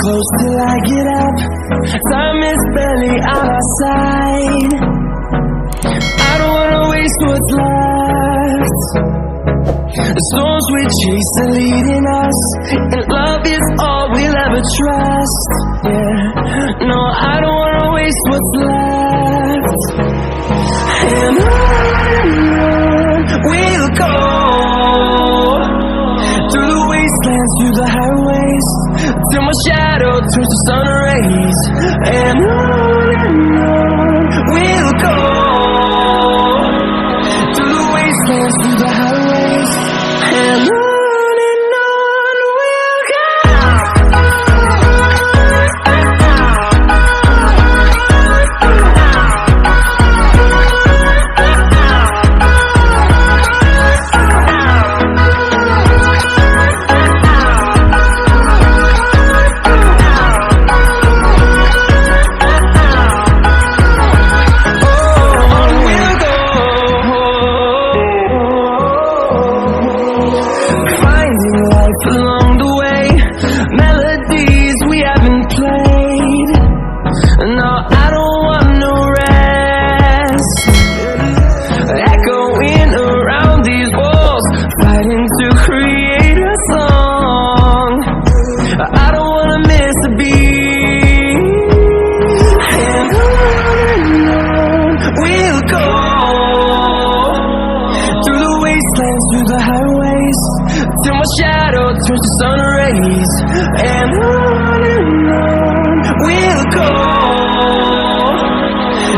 close till I get up. Time is barely on our side. I don't wanna waste what's left. The storms we chase are leading us, and love is all we'll ever trust. Yeah, no, I don't wanna waste what's left. And on we'll go, through the wastelands, through the highways, till my shadow turns to sun rays. And on we'll go, through the wastelands, through the highways, and on we'll go. Along the way, melodies we haven't played. No, I don't want no rest. Echoing around these walls, fighting to create a song. I don't wanna miss a beat. And on we'll go, through the wastelands, through the highways, till my shadow turns to sun rays. And on we'll go,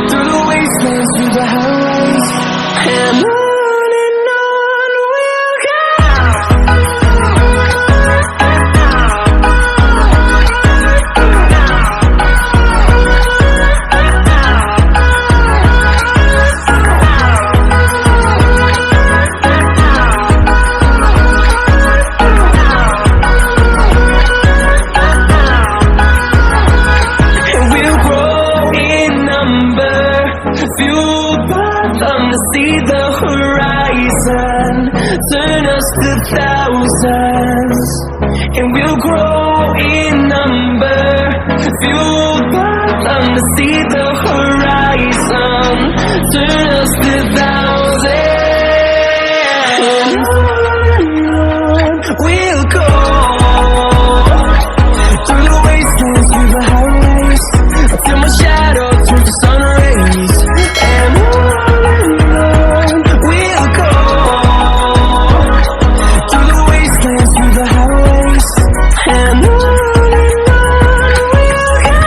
through the wastelands, through the highways, and on we'll go. Fueled by them to see the horizon, turn us to thousands, and we'll grow in number. Fueled by them to see the horizon, turn us to thousands, and on we'll go, through the wastelands, through the highways, till my shadow turns to sun rays. And on we'll go, through the wastelands, through the highways, and on we'll go.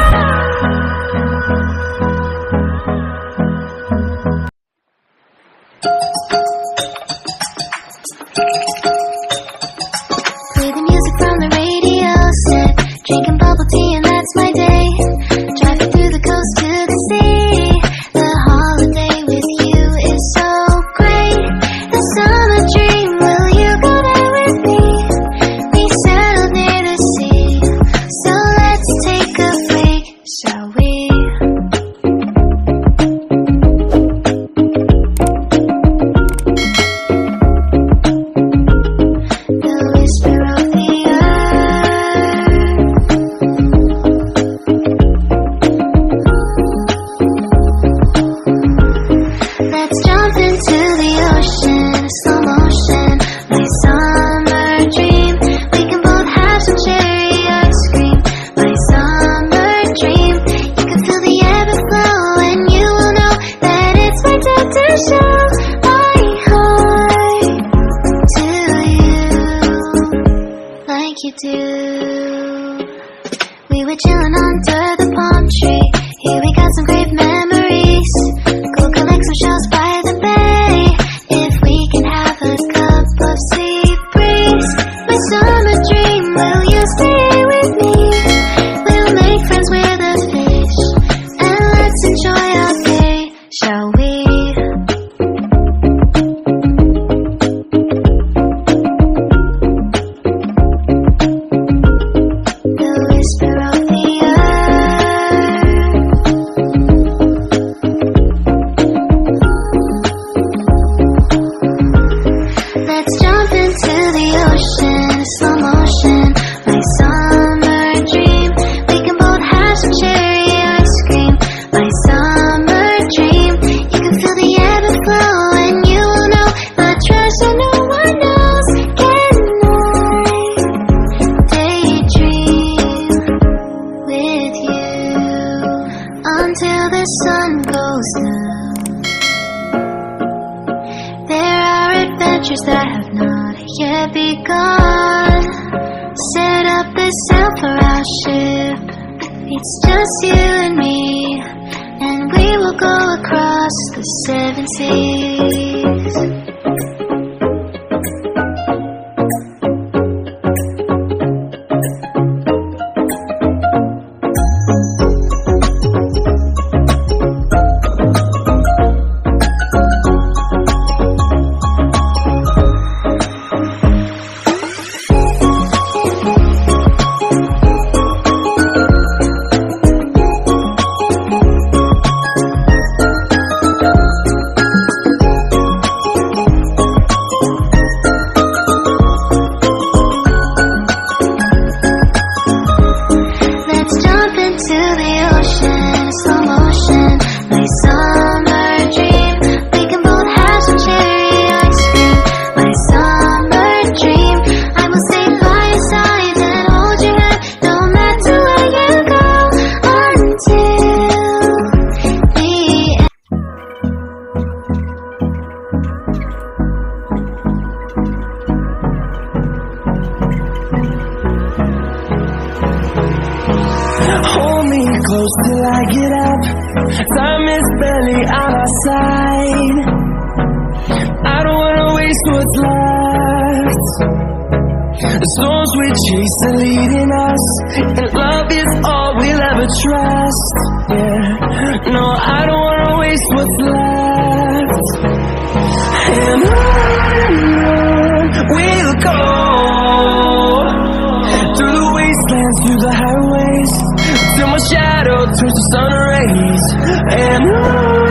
until the sun goes down. There are adventures that have not yet begun. Set up the sail for our ship. It's just you and me, and we will go across the 7 seas. Hold me close till I get up. Time is barely on our side. I don't wanna waste what's left. The storms we chase are leading us, and love is all we'll ever trust. Yeah, no, I don't wanna waste what's left. And on we'll go, through the wastelands, through the highways, till my shadow turns to sun rays. And on